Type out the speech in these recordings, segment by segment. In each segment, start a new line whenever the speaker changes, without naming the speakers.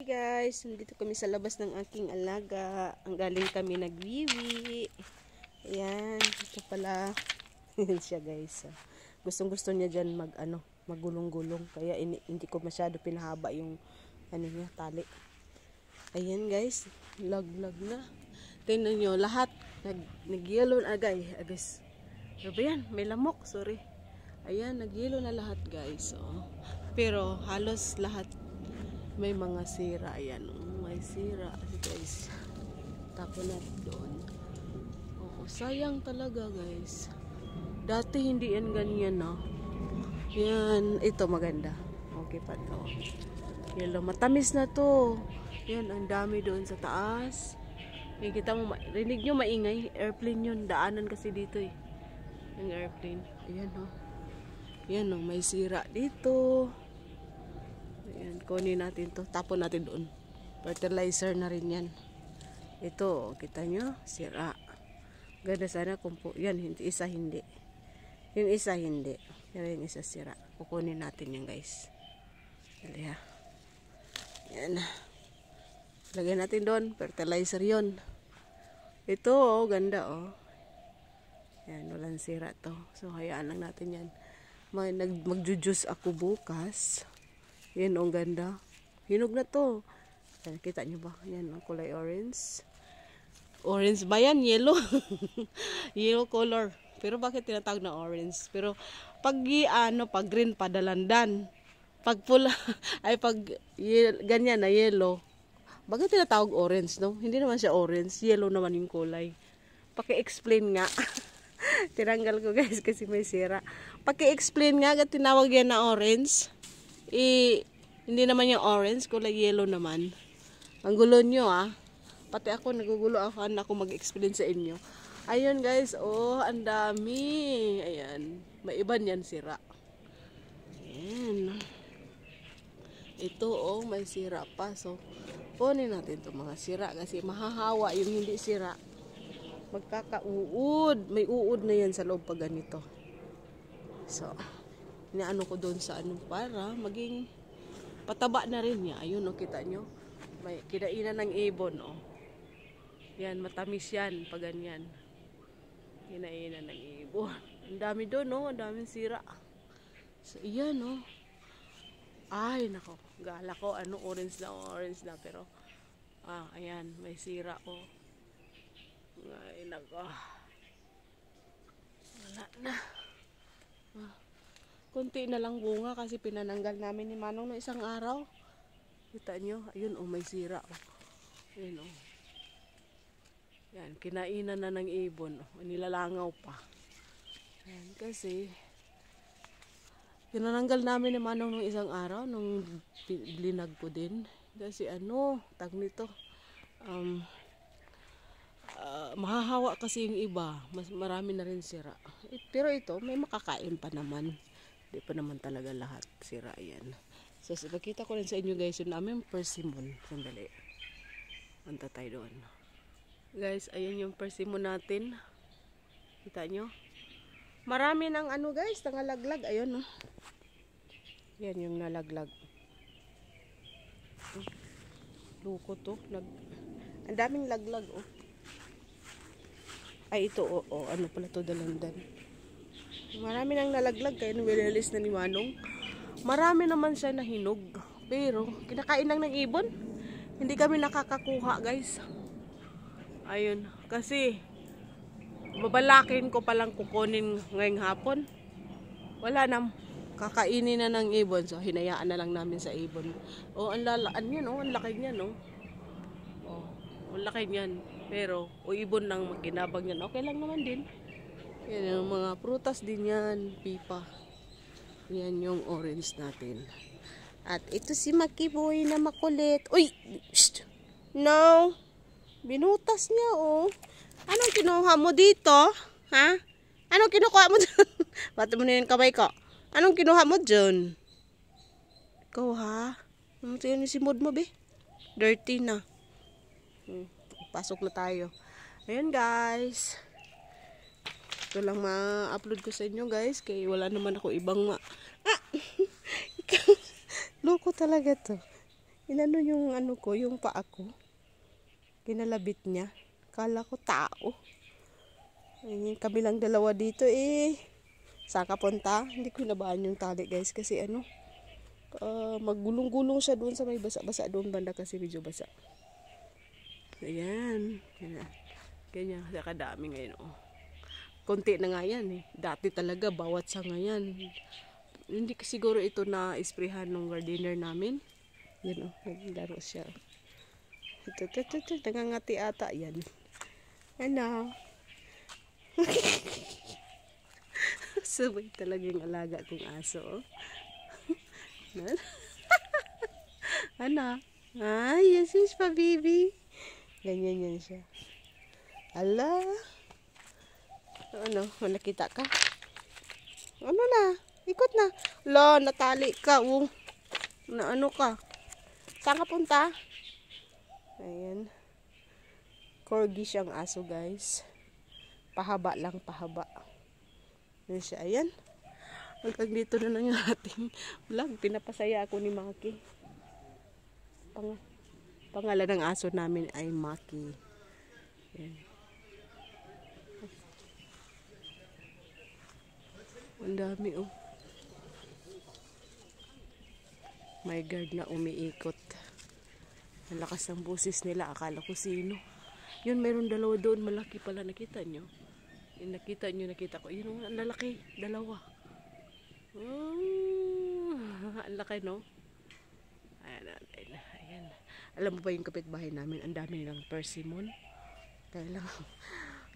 Guys, nandito kami sa labas ng aking alaga. Ang galing kami nagwiwi. Ayan, ito pala. Yan siya guys. Gustong-gusto niya dyan magulong-gulong. Kaya hindi ko masyado pinahaba yung niya, tali. Ayan guys, lag-lag na. Tingnan nyo, lahat nag-yellow na guys. Ano ba yan? May lamok, sorry. Ayan, nag-yellow na lahat guys. Oh. Pero halos lahat may mga sira. Ayan, may sira guys. Tapon na doon. Oh, sayang talaga guys. Dati hindi yan ganyan, no? Yan, ito maganda. Okay pa to. Yellow, matamis na to. Yan, ang dami doon sa taas. Yan, kita mo, rinig nyo maingay. Airplane yun. Daanan kasi dito eh. Yung airplane. Ayan, no? Yan, no? May sira dito. Ayan, kunin natin to. Tapon natin doon. Fertilizer na rin yan. Ito, kita nyo? Sira. Ganda sana kung po. Yan, isa hindi. Yung isa hindi. Yan yung isa sira. Kukunin natin yan guys. Dali ha. Yan. Lagyan natin doon. Fertilizer yun. Ito oh, ganda oh. Yan, walang sira to. So, hayaan lang natin yan. Magjujus ako bukas. Yan oh, ganda. Hinog na to. Yan, kita nyo ba? Yan oh, kulay orange. Orange ba yan? Yellow. Yellow color. Pero bakit tinatawag na orange? Pero pag pag green padalandan. Pag pula ay pag ganyan na yellow. Bakit tinatawag orange, no? Hindi naman siya orange, yellow naman yung kulay. Paki-explain nga. Tinanggal ko guys kasi may sira. Paki-explain nga at tinawag yan na orange. Hindi naman yung orange, kulay yellow naman. Ang gulo nyo Pati ako nagugulo ako mag-explain sa inyo. Ayun guys, oh, ang dami. Ayan, may iba niyan sira. Ayan. Ito, oh, may sira pa. So, kunin natin itong mga sira kasi mahahawa yung hindi sira. Magkakauud. May uud na yan sa loob pag ganito. So, inaano ko doon sa para maging pataba na rin niya. Ayun, oh, kita nyo. May kinainan ng ibon, oh. Yan, matamis yan pag ganyan. Kinainan ng ibon. Ang dami doon, no? Ang daming sira. So, iyan, no? Ay, nako. Gala ko, orange na. Pero, ayan, may sira, oh. Ay, nako. Wala na. Kunti na lang bunga kasi pinananggal namin ni Manong no isang araw. Kita nyo? Ayun, oh, may sira, oh. Ayun, oh. Yan, kinainan na ng ibon. Nilalangaw pa. Yan, kasi pinananggal namin ni Manong nung isang araw, nung blinag ko din. Kasi tag nito. Mahahawa kasi yung iba. Marami na rin sira. Pero ito, may makakain pa naman. Hindi pa naman talaga lahat sira yan. So, ipakita ko rin sa inyo guys, yung namin persimmon. Sandali. Punta tayo doon. Guys, ayan yung persimmon natin. Kita nyo? Marami ng guys, nangalaglag. Ayun, oh. Yan yung nalaglag. Luko to. Ang daming laglag, oh. Ay, ito, oh. Ano pala to, dalandan. Marami nang nalaglag, kaya nililis na ni Manong. Marami naman siya na hinog. Pero, kinakain lang ng ibon. Hindi kami nakakakuha, guys. Ayun, kasi babalakin ko palang kukunin ngayong hapon. Wala na, kakainin na ng ibon. So, hinayaan na lang namin sa ibon. Oh, ang lalaan yan, oh. Ang laki niyan, oh. Oh, ang laki niyan. Pero, ibon lang maginabang yan. Okay lang naman din. Yan, yung mga prutas din yan. Pipa. Yan yung orange natin. At ito si Maki Boy na makulit. Uy! Shh! No! Binutas niya, oh. Anong kinuha mo dito? Ha? Anong kinuha mo dyan? Ba't mo na yung kamay ko? Anong kinuha mo dyan? Ikaw, ha? Ano yung simod mo, be? Dirty na. Pasok na tayo. Ayan, guys. Ito lang ma-upload ko sa inyo, guys. Kaya wala naman ako ibang Loko talaga to. Inano yung ano ko, yung paa ko. Kinalabit niya. Kala ko tao. Ayun, kami lang dalawa dito eh. Saan ka punta? Hindi ko nabaan yung tali guys kasi ano. Maggulong-gulong siya doon sa may basa-basa doon banda kasi medyo basa. Ayan. Ganyan. Kadami ngayon oh. Konti na nga yan eh. Dati talaga bawat sanga yan. Hindi siguro ito na isprehan ng gardener namin. Yan oh. Naglaro siya. Ito. Nangangati ata yan. Ano? Sabay talaga yung alaga kong aso oh. Ano? Ay, yes pa baby. Ganyan yan siya. Ala. Ano? Nakita ka? Ano na? Ikot na. Lo, natali ka. Na ano ka? Saan ka punta? Ayan. Corgi siyang aso guys. Pahaba lang, pahaba. Ayan siya. Ayan. Hanggang dito na lang yung ating vlog. Pinapasaya ako ni Maki. Pangalan ng aso namin ay Maki. Ayan. Ang dami oh. May guard na umiikot. Ang lakas ng boses nila. Akala ko sino. Yun, mayroon dalawa doon. Malaki pala. Nakita nyo? Yung nakita ko. Yun, ang lalaki. Dalawa. Ang laki, no? Ayan. Alam mo ba yung kapitbahay namin? Ang dami nilang persimmon. Kaya lang,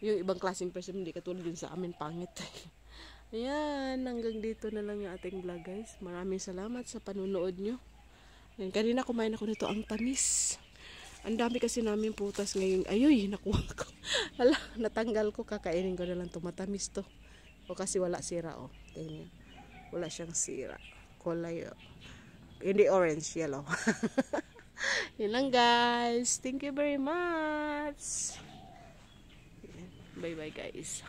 yung ibang klaseng persimmon, hindi katulad din sa amin. Pangit. Ayan, hanggang dito na lang yung ating vlog, guys. Maraming salamat sa panunood nyo. Ayan, kanina kumain ako nito. Ang tamis. Ang dami kasi namin putas ngayon. Ayoy, nakuha ko. Hala, natanggal ko. Kakainin ko na lang ito. Matamis to. O kasi wala sira, oh. Tingnan. Wala siyang sira. Kulay, oh. Hindi orange, yellow. Yun lang, guys. Thank you very much. Bye-bye, guys.